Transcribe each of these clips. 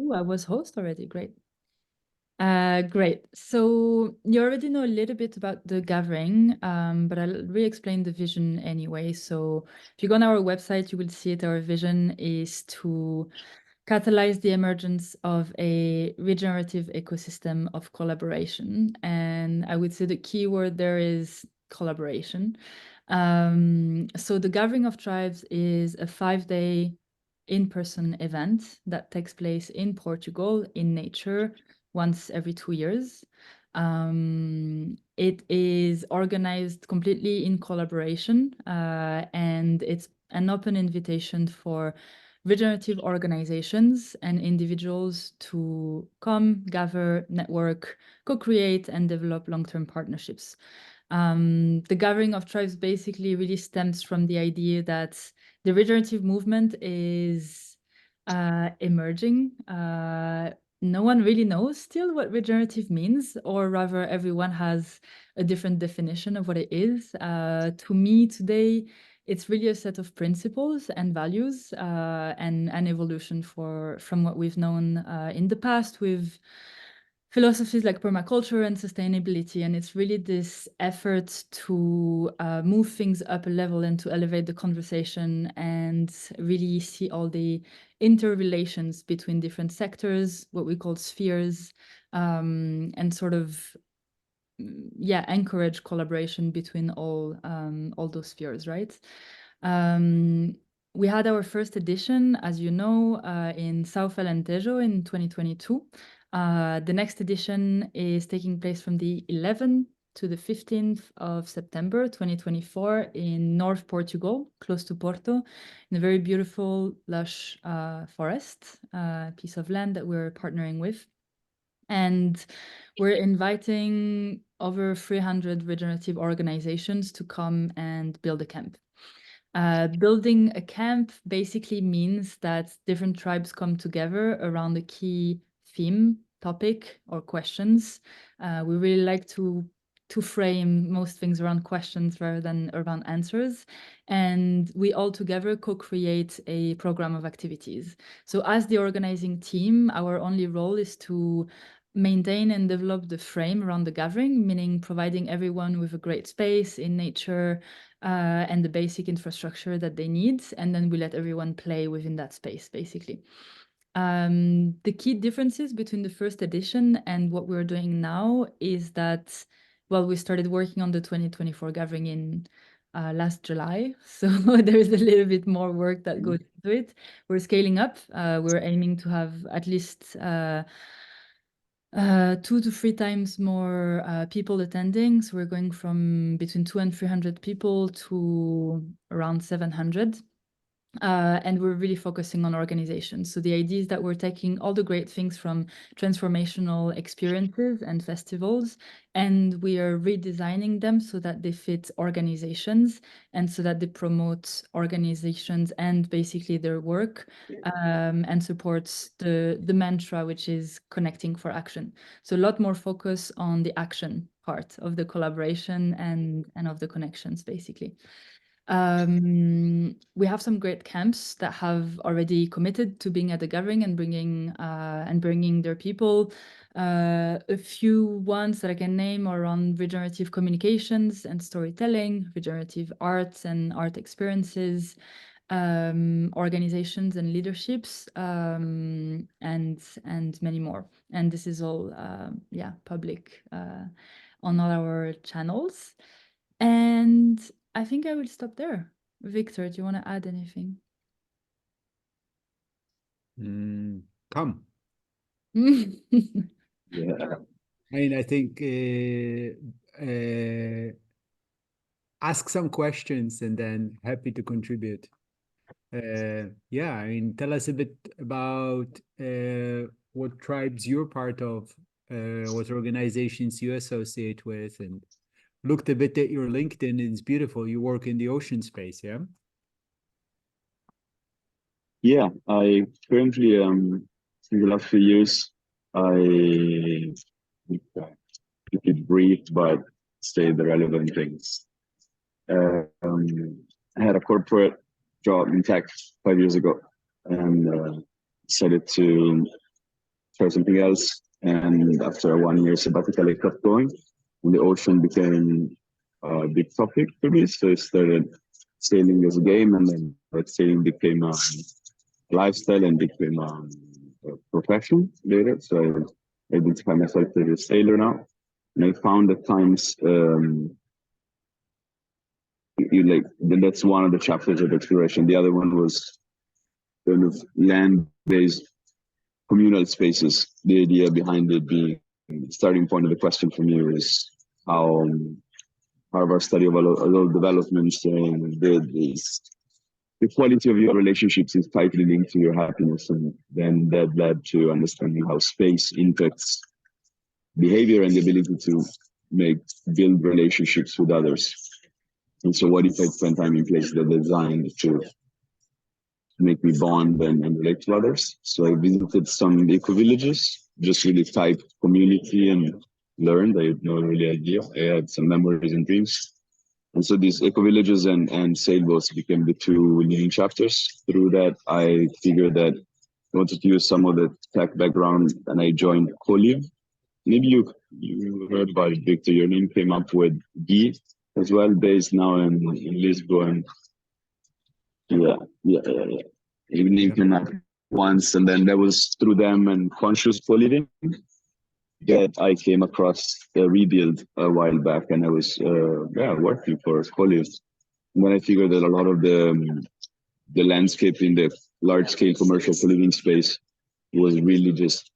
Ooh, I was host already. Great. Great. So you already know a little bit about the gathering, but I'll re-explain the vision anyway. So if you go on our website, you will see it. Our vision is to catalyze the emergence of a regenerative ecosystem of collaboration. And I would say the key word there is collaboration. So the Gathering of Tribes is a 5-day in-person event that takes place in Portugal in nature once every 2 years. It is organized completely in collaboration, and it's an open invitation for regenerative organizations and individuals to come, gather, network, co-create, and develop long-term partnerships. The Gathering of Tribes basically really stems from the idea that the regenerative movement is emerging. No one really knows still what regenerative means, or rather everyone has a different definition of what it is. To me today, it's really a set of principles and values and an evolution from what we've known in the past with philosophies like permaculture and sustainability. And it's really this effort to move things up a level and to elevate the conversation and really see all the interrelations between different sectors, what we call spheres, and sort of encourage collaboration between all those spheres, right? We had our first edition, as you know, in São Alentejo in 2022. The next edition is taking place from the 11th to the 15th of September 2024 in North Portugal, close to Porto, in a very beautiful, lush forest, piece of land that we're partnering with. And we're inviting over 300 regenerative organizations to come and build a camp. Building a camp basically means that different tribes come together around a key theme, topic, or questions. We really like to frame most things around questions rather than around answers. And we all together co-create a program of activities. So as the organizing team, our only role is to maintain and develop the frame around the gathering, meaning providing everyone with a great space in nature, and the basic infrastructure that they need. And then we let everyone play within that space, basically. The key differences between the first edition and what we're doing now is that, well, we started working on the 2024 gathering in last July. So there's a little bit more work that goes into it. We're scaling up. We're aiming to have at least 2 to 3 times more people attending. So we're going from between 200 and 300 people to around 700. And we're really focusing on organizations. So the idea is that we're taking all the great things from transformational experiences and festivals, and we are redesigning them so that they fit organizations and so that they promote organizations and basically their work, and supports the mantra, which is connecting for action. So a lot more focus on the action part of the collaboration and of the connections, basically. We have some great camps that have already committed to being at the gathering and bringing their people. A few ones that I can name are on regenerative communications and storytelling, regenerative arts and art experiences, organizations and leaderships, and many more. And this is all public on all our channels. And I think I will stop there. Victor, do you want to add anything? Come. Yeah. I mean, I think ask some questions and then happy to contribute. Yeah, I mean, tell us a bit about what tribes you're part of, what organizations you associate with, and looked a bit at your LinkedIn. It's beautiful. You work in the ocean space, yeah? Yeah, I currently, in the last few years, I keep it brief, but say the relevant things. I had a corporate job in tech 5 years ago and decided to try something else. And after a 1 year sabbatical, I kept going. And the ocean became a big topic for me. So I started sailing as a game, and then that sailing became a lifestyle and became a profession later. So I identify myself as a sailor now. And I found at times, like that's one of the chapters of exploration. The other one was kind of land-based communal spaces. The idea behind it being starting point of the question for me was how our study of a lot of developments and the quality of your relationships is tightly linked to your happiness, and then that led to understanding how space impacts behavior and the ability to build relationships with others. And so what if I spend time in places that are designed to make me bond and relate to others? So I visited some eco-villages, just really type community and learned. I had no really idea. I had some memories and dreams. And so these eco-villages and sailboats became the two leading chapters. Through that, I figured that I wanted to use some of the tech background, and I joined Collive. Maybe you heard about it, Victor. Your name came up with Guy as well, based now in Lisbon. Yeah. Even if you're not once, and then that was through them and conscious co-living that I came across a Rebuild a while back, and I was working for co-live. When I figured that a lot of the landscape in the large-scale commercial co-living space was really just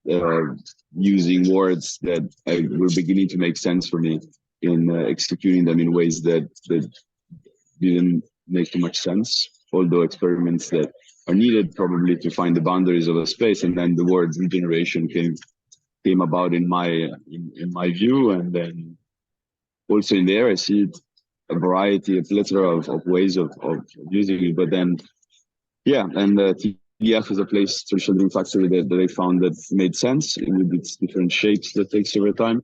using words that were beginning to make sense for me in executing them in ways that didn't make too much sense, although experiments that are needed probably to find the boundaries of a space. And then the word regeneration came about in my view. And then also in there, I see a variety, a plethora of ways of using it. But then, and TDF is a place, Traditional Dream Factory, that I found that made sense with its different shapes that takes over time.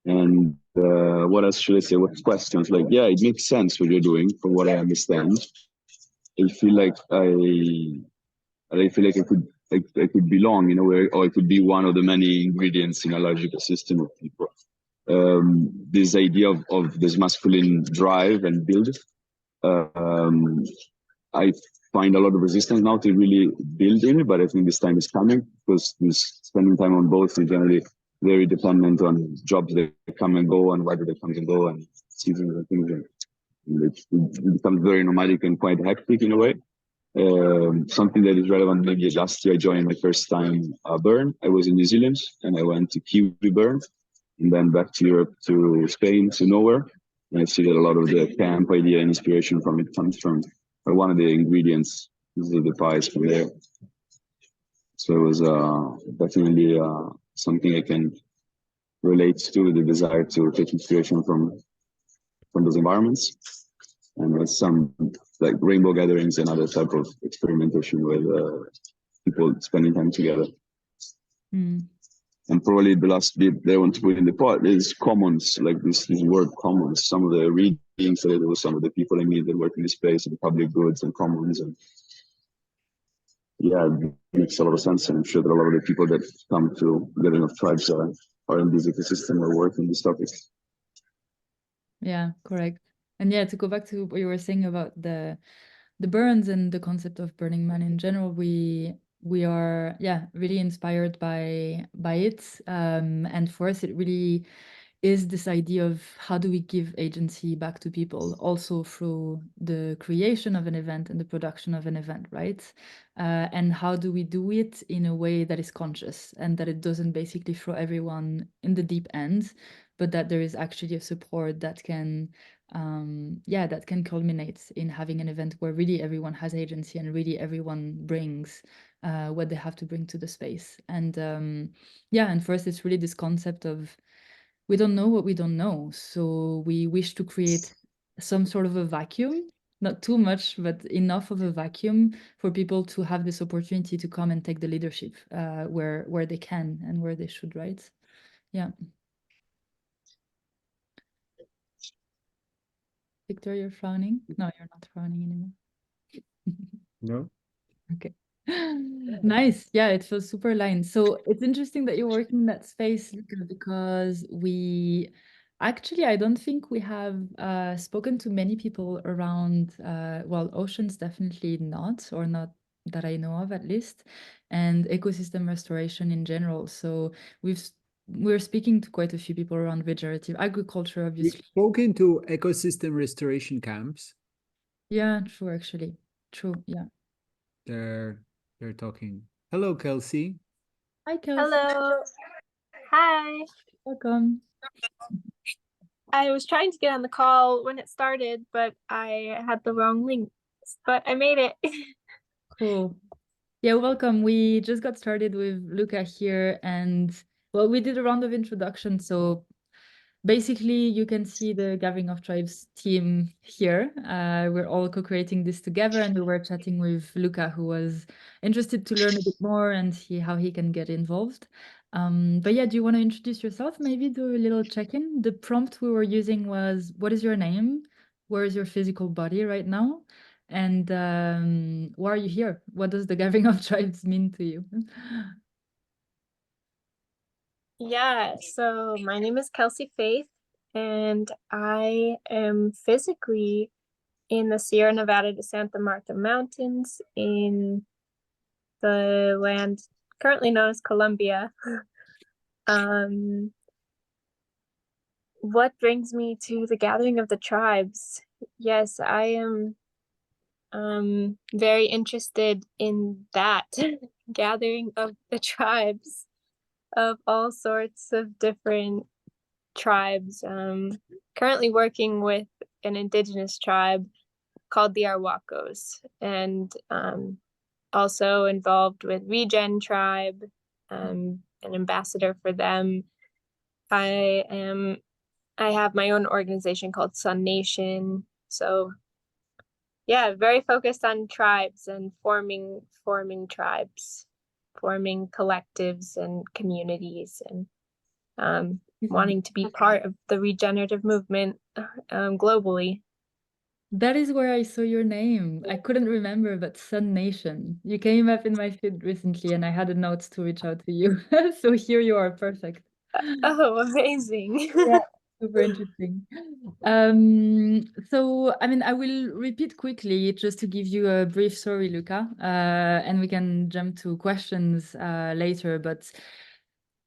And what else should I say? What questions? Like, it makes sense what you're doing from what I understand. I feel like I could belong in a way, or I could be one of the many ingredients in a large ecosystem of people. This idea of this masculine drive and build, I find a lot of resistance now to really build in it, but I think this time is coming, because this spending time on both is generally very dependent on jobs that come and go and weather that comes and go and seasons and things. And it becomes very nomadic and quite hectic in a way. Something that is relevant, maybe last year I joined my first time burn. I was in New Zealand and I went to Kiwi burn, and then back to Europe, to Spain, to nowhere. And I see that a lot of the camp idea and inspiration from it comes from one of the ingredients, usually the pies from there. So it was definitely something I can relate to, the desire to take inspiration from those environments. And there's some like rainbow gatherings and other type of experimentation with people spending time together. And probably the last bit that I want to put in the pot is commons, like this word commons. Some of the readings that I do, some of the people I meet that work in this space, and public goods and commons. And it makes a lot of sense. And I'm sure that a lot of the people that come to Gathering of Tribes are in this ecosystem or work in these topics. Yeah, correct. And to go back to what you were saying about the burns and the concept of Burning Man in general, we are really inspired by it. And for us, it really is this idea of how do we give agency back to people, also through the creation of an event and the production of an event, right? And how do we do it in a way that is conscious and that it doesn't basically throw everyone in the deep end, but that there is actually a support that can culminate in having an event where really everyone has agency and really everyone brings what they have to bring to the space. And and for us, it's really this concept of we don't know what we don't know. So we wish to create some sort of a vacuum, not too much, but enough of a vacuum for people to have this opportunity to come and take the leadership where they can and where they should, right? Yeah. Victor, you're frowning? No, you're not frowning anymore. No? Okay. Nice. Yeah, it feels super aligned. So it's interesting that you're working in that space, Luca, because I don't think we have spoken to many people around, well, oceans definitely not, or not that I know of at least, and ecosystem restoration in general. So we're speaking to quite a few people around regenerative agriculture, We've obviously. spoken to ecosystem restoration camps. Yeah, true, actually. True, yeah. They're talking. Hello, Kelsey. Hi, Kelsey. Hello. Hi. Welcome. I was trying to get on the call when it started, but I had the wrong link. But I made it. Cool. Yeah, welcome. We just got started with Luca here, and well, we did a round of introduction. So basically, you can see the Gathering of Tribes team here. We're all co-creating this together, and we were chatting with Luca, who was interested to learn a bit more and see how he can get involved. But yeah, do you want to introduce yourself? Maybe do a little check-in. The prompt we were using was, what is your name? Where is your physical body right now? And why are you here? What does the Gathering of Tribes mean to you? Yeah, so my name is Kelsey Faith, and I am physically in the Sierra Nevada de Santa Marta Mountains in the land currently known as Colombia. What brings me to the Gathering of the Tribes? Yes, I am very interested in that gathering of the tribes of all sorts of different tribes. Currently working with an indigenous tribe called the Arhuacos, and also involved with Regen Tribe, an ambassador for them. I have my own organization called Sun Nation. So yeah, very focused on tribes and forming tribes, forming collectives and communities, and wanting to be part of the regenerative movement globally. That is where I saw your name. I couldn't remember, but Sun Nation. You came up in my feed recently, and I had a note to reach out to you. So here you are, perfect. Oh, amazing. Yeah, super interesting. So, I mean, I will repeat quickly just to give you a brief story, Luca, and we can jump to questions later. But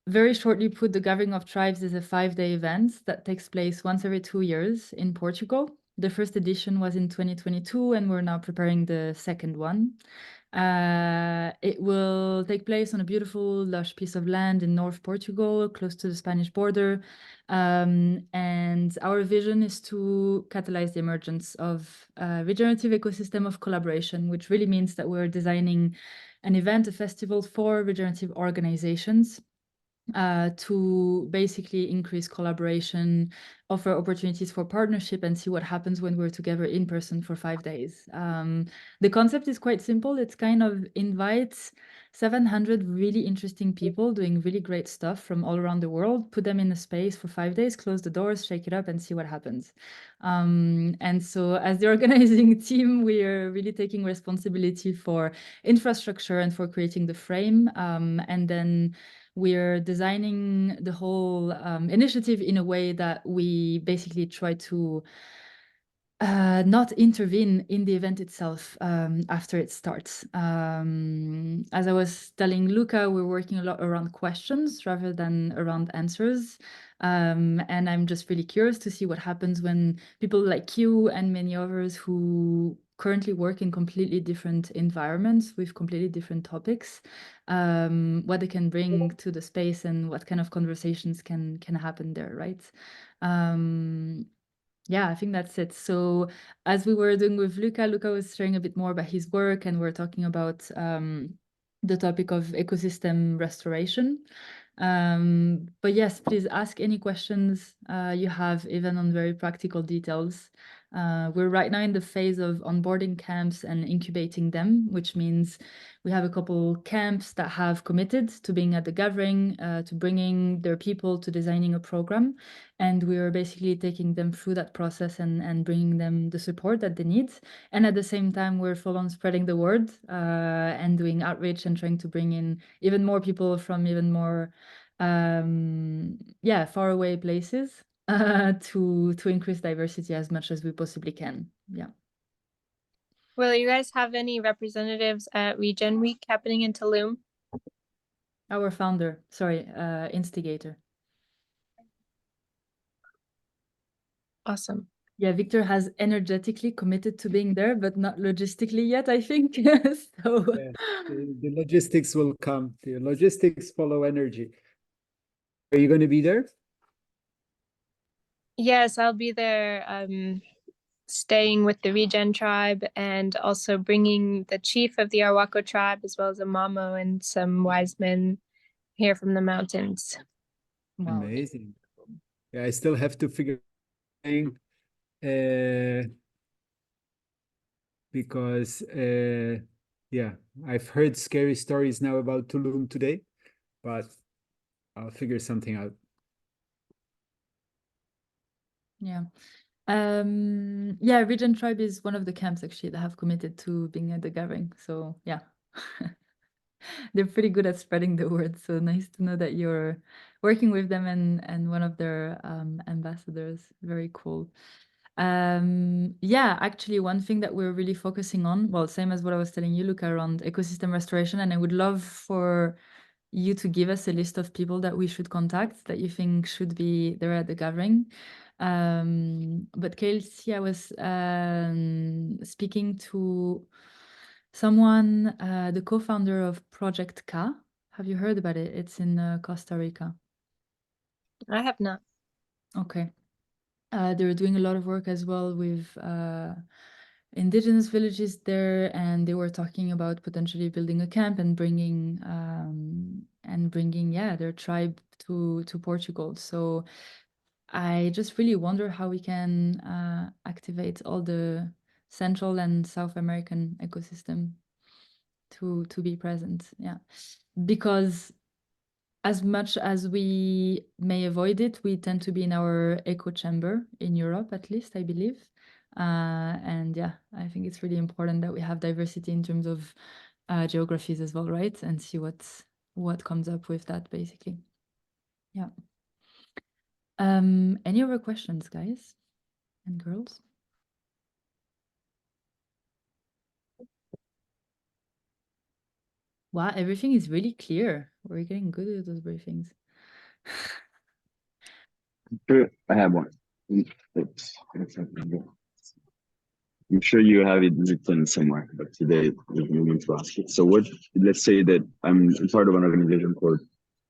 very shortly put, the Gathering of Tribes is a 5-day event that takes place once every 2 years in Portugal. The first edition was in 2022, and we're now preparing the second one. It will take place on a beautiful, lush piece of land in North Portugal, close to the Spanish border. And our vision is to catalyze the emergence of a regenerative ecosystem of collaboration, which really means that we're designing an event, a festival for regenerative organizations to basically increase collaboration, offer opportunities for partnership, and see what happens when we're together in person for 5 days. The concept is quite simple. It's kind of invites 700 really interesting people doing really great stuff from all around the world, put them in a space for 5 days, close the doors, shake it up, and see what happens. And so as the organizing team, we are really taking responsibility for infrastructure and for creating the frame. And then we're designing the whole initiative in a way that we basically try to not intervene in the event itself after it starts. As I was telling Luca, we're working a lot around questions rather than around answers. And I'm just really curious to see what happens when people like you and many others who currently work in completely different environments with completely different topics, what they can bring to the space and what kind of conversations can happen there, right? Yeah, I think that's it. So as we were doing with Luca, Luca was sharing a bit more about his work, and we're talking about the topic of ecosystem restoration. But yes, please ask any questions you have, even on very practical details. We're right now in the phase of onboarding camps and incubating them, which means we have a couple camps that have committed to being at the gathering, to bringing their people, to designing a program. And we're basically taking them through that process and bringing them the support that they need. And at the same time, we're full on spreading the word and doing outreach and trying to bring in even more people from even more far away places to increase diversity as much as we possibly can. Yeah. Will you guys have any representatives at Regen Week happening in Tulum? Our founder, sorry, instigator. Awesome. Yeah, Victor has energetically committed to being there, but not logistically yet, I think. So Yeah, the logistics will come. The logistics follow energy. Are you going to be there? Yes, I'll be there staying with the Regen tribe and also bringing the chief of the Arhuaco tribe as well as a mamo and some wise men here from the mountains. wow. Amazing. Yeah, I still have to figure because yeah, I've heard scary stories now about Tulum today, but I'll figure something out. Yeah. Yeah, Regent Tribe is one of the camps actually that have committed to being at the gathering. So yeah. They're pretty good at spreading the word. So nice to know that you're working with them and one of their ambassadors. Very cool. Yeah, actually, one thing that we're really focusing on, well, same as what I was telling you, Luca, around ecosystem restoration, and I would love for you to give us a list of people that we should contact that you think should be there at the gathering. But Kelsey, I was speaking to someone, the co-founder of Project K. Have you heard about it? It's in Costa Rica. I have not. Okay. They're doing a lot of work as well with indigenous villages there, and they were talking about potentially building a camp and bringing their tribe to Portugal. So I just really wonder how we can activate all the Central and South American ecosystem to be present. Yeah, because as much as we may avoid it, we tend to be in our echo chamber in Europe, at least, I believe. And yeah, I think it's really important that we have diversity in terms of geographies as well, right? And see what comes up with that, basically. Yeah. Any other questions, guys and girls? Wow, everything is really clear. We're getting good at those briefings. Sure, I have one. I'm sure you have it written somewhere, but today we're going to ask it. So what, let's say that I'm part of an organization called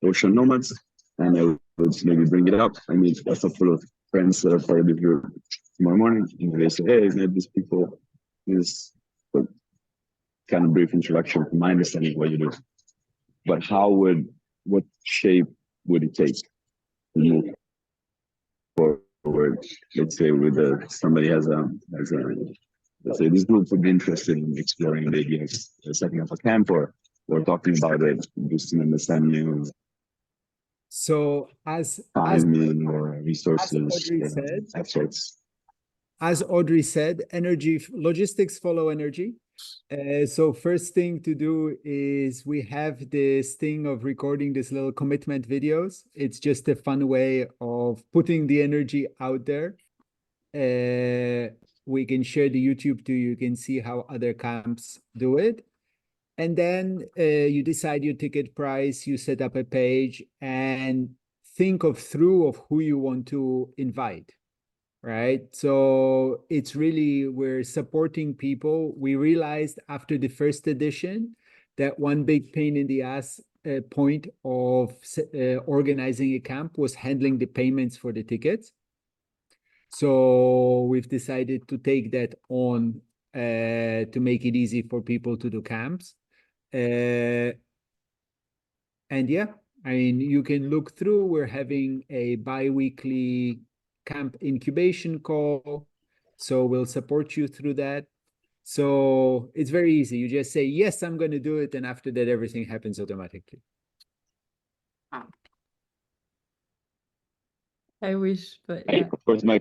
Ocean Nomads, and I would maybe bring it up. I meet a couple of friends that are part of the group tomorrow morning, and they say, hey, I met these people. This kind of brief introduction from my understanding of what you do. But what shape would it take to move forward? Let's say with somebody has a let's say this group would be interested in exploring the idea of setting up a camp or talking about it, just an understanding of So as timing or resources, Audrey said, efforts. as Audrey said, logistics follow energy. So first thing to do is we have this thing of recording this little commitment videos. It's just a fun way of putting the energy out there. We can share the YouTube too. You can see how other camps do it. And then you decide your ticket price, you set up a page and think through who you want to invite. Right. So it's really, we're supporting people. We realized after the first edition that one big pain in the ass point of organizing a camp was handling the payments for the tickets. So we've decided to take that on to make it easy for people to do camps. And yeah, I mean, you can look through, we're having a bi-weekly camp incubation call. So we'll support you through that. So it's very easy. You just say, yes, I'm going to do it. And after that, everything happens automatically. I wish, but I, yeah. of course, my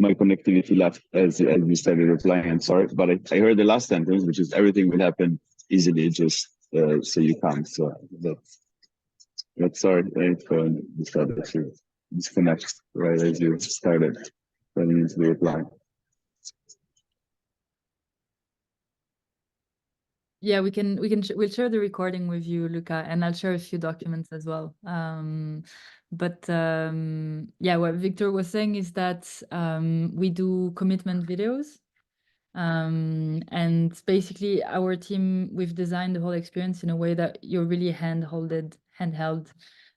connectivity left as we started replying. I'm sorry, but I heard the last sentence, which is everything will happen easily, just so you can't. So that's sorry if decided to disconnect right as you started running into the reply. Yeah, we'll share the recording with you, Luca, and I'll share a few documents as well. Yeah, what Victor was saying is that we do commitment videos. And basically our team, we've designed the whole experience in a way that you're really handheld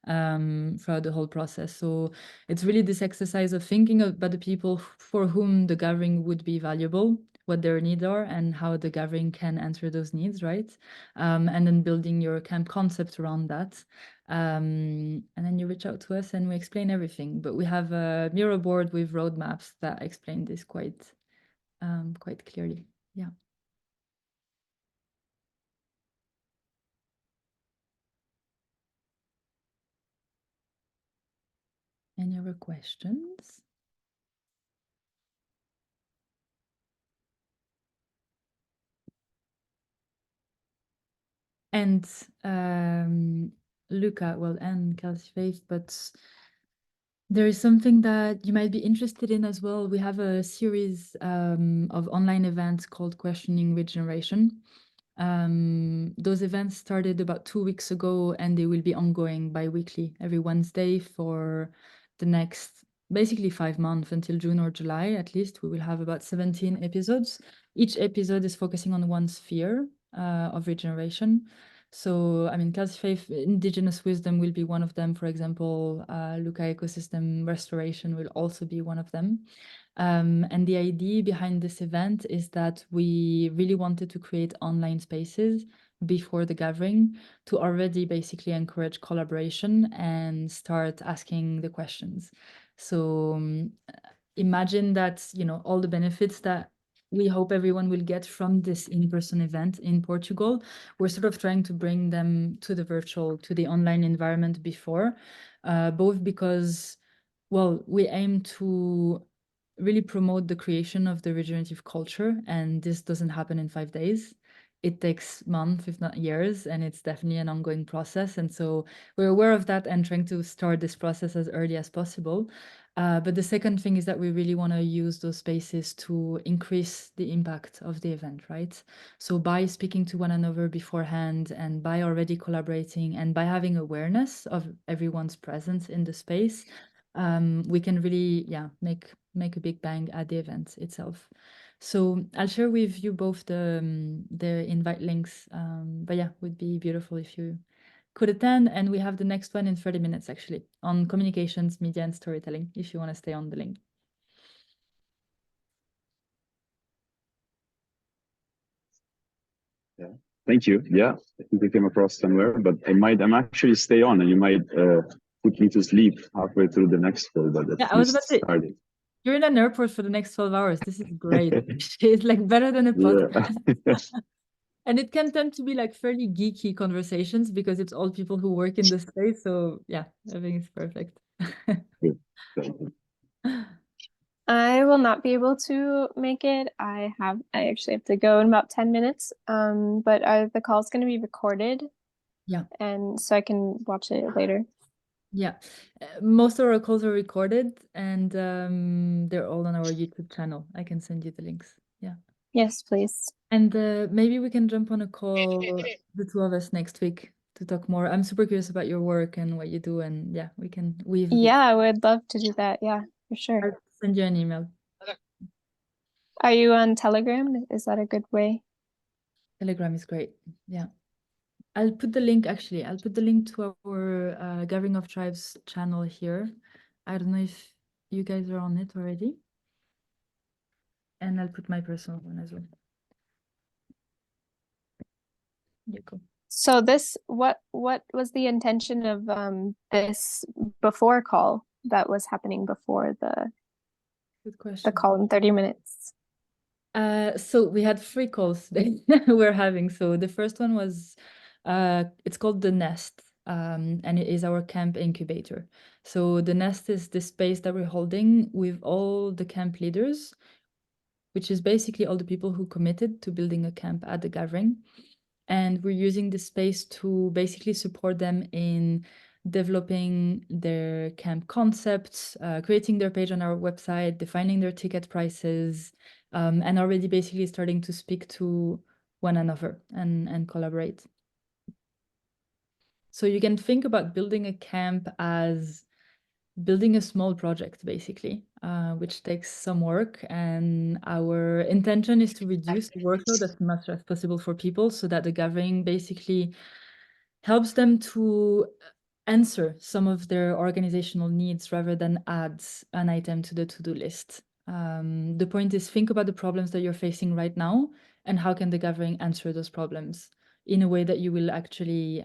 throughout the whole process. So it's really this exercise of thinking about the people for whom the gathering would be valuable, what their needs are, and how the gathering can answer those needs, right? And then building your camp concept around that. And then you reach out to us and we explain everything. But we have a Miro board with roadmaps that explain this quite clearly. Yeah. Any other questions? And Luca, well, and Kelsey Faith, but there is something that you might be interested in as well. We have a series of online events called Questioning Regeneration. Those events started about 2 weeks ago and they will be ongoing bi-weekly every Wednesday for the next basically 5 months until June or July. At least we will have about 17 episodes. Each episode is focusing on one sphere of regeneration. So, I mean, Kelsey Faith, indigenous wisdom will be one of them. For example, Luca ecosystem restoration will also be one of them. And the idea behind this event is that we really wanted to create online spaces before the gathering to already basically encourage collaboration and start asking the questions. So imagine that, you know, all the benefits that we hope everyone will get from this in-person event in Portugal, we're sort of trying to bring them to the virtual, to the online environment before, both because, well, we aim to really promote the creation of the regenerative culture, and this doesn't happen in 5 days. It takes months, if not years, and it's definitely an ongoing process. And so we're aware of that and trying to start this process as early as possible. But the second thing is that we really want to use those spaces to increase the impact of the event, right? So by speaking to one another beforehand and by already collaborating and by having awareness of everyone's presence in the space, we can really, yeah, make a big bang at the event itself. So I'll share with you both the invite links. But yeah, would be beautiful if you could attend. And we have the next one in 30 minutes actually on communications, media, and storytelling, if you want to stay on the link. Yeah. Thank you. Yeah, I think I came across somewhere, but I'm actually stay on, and you might put me to sleep halfway through the next call. But Yeah, I was about to say, you're in an airport for the next 12 hours. This is great. It's like better than a podcast. Yeah. And it can tend to be like fairly geeky conversations because it's all people who work in the space. So yeah, I think it's perfect. Good. Thank you. I will not be able to make it. I actually have to go in about 10 minutes. But the call's going to be recorded. Yeah. And so I can watch it later. Yeah, most of our calls are recorded and they're all on our YouTube channel. I can send you the links. Yeah. Yes, please. And maybe we can jump on a call, the two of us next week to talk more. I'm super curious about your work and what you do. And yeah, we can weave. Yeah, I would love to do that. Yeah, for sure. I'll send you an email. Are you on Telegram? Is that a good way? Telegram is great. Yeah. I'll put the link, actually. I'll put the link to our Gathering of Tribes channel here. I don't know if you guys are on it already. And I'll put my personal one as well. Yeah, cool. So what was the intention of this before call that was happening before the Good the question. call in 30 minutes? So we had 3 calls today we're having. So the first one was, it's called The Nest, and it is our camp incubator. So The Nest is the space that we're holding with all the camp leaders, which is basically all the people who committed to building a camp at the gathering. And we're using the space to basically support them in developing their camp concepts, creating their page on our website, defining their ticket prices, and already basically starting to speak to one another and collaborate. So you can think about building a camp as building a small project, basically, which takes some work. And our intention is to reduce the workload as much as possible for people so that the gathering basically helps them to answer some of their organizational needs rather than add an item to the to-do list. The point is, think about the problems that you're facing right now and how can the gathering answer those problems in a way that you will actually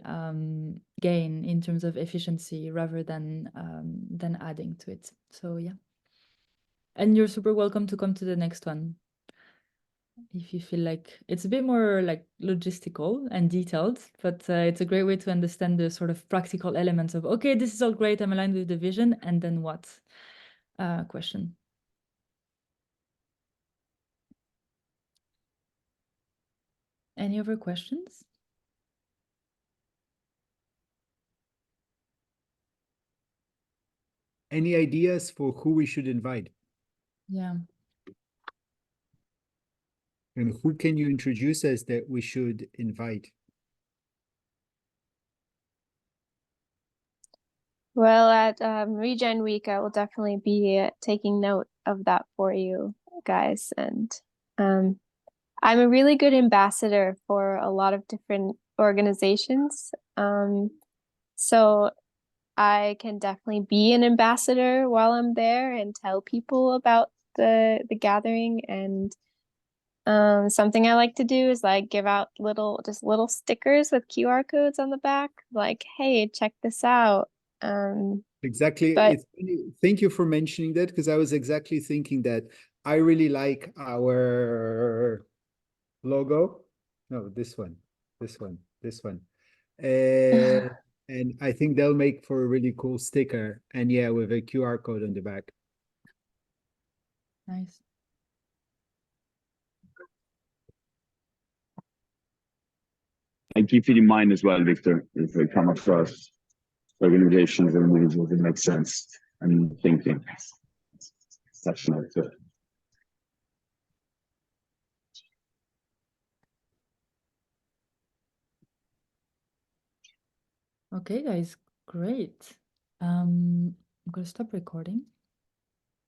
gain in terms of efficiency rather than adding to it. So yeah. And you're super welcome to come to the next one if you feel like it's a bit more like logistical and detailed, but it's a great way to understand the sort of practical elements of, okay, this is all great, I'm aligned with the vision, and then what? Question. Any other questions? Any ideas for who we should invite? Yeah. And who can you introduce us that we should invite? Well, at Regen Week, I will definitely be taking note of that for you guys. And I'm a really good ambassador for a lot of different organizations. So I can definitely be an ambassador while I'm there and tell people about the gathering. And something I like to do is like give out little stickers with QR codes on the back, like, hey, check this out. Exactly. But Thank you for mentioning that, because I was exactly thinking that. I really like our logo. No, this one. And I think they'll make for a really cool sticker. And yeah, with a QR code on the back. Nice. And keep it in mind as well, Victor, if we come across organizations or individuals that make sense and thinking. That's not good. Okay, guys, great. I'm gonna stop recording.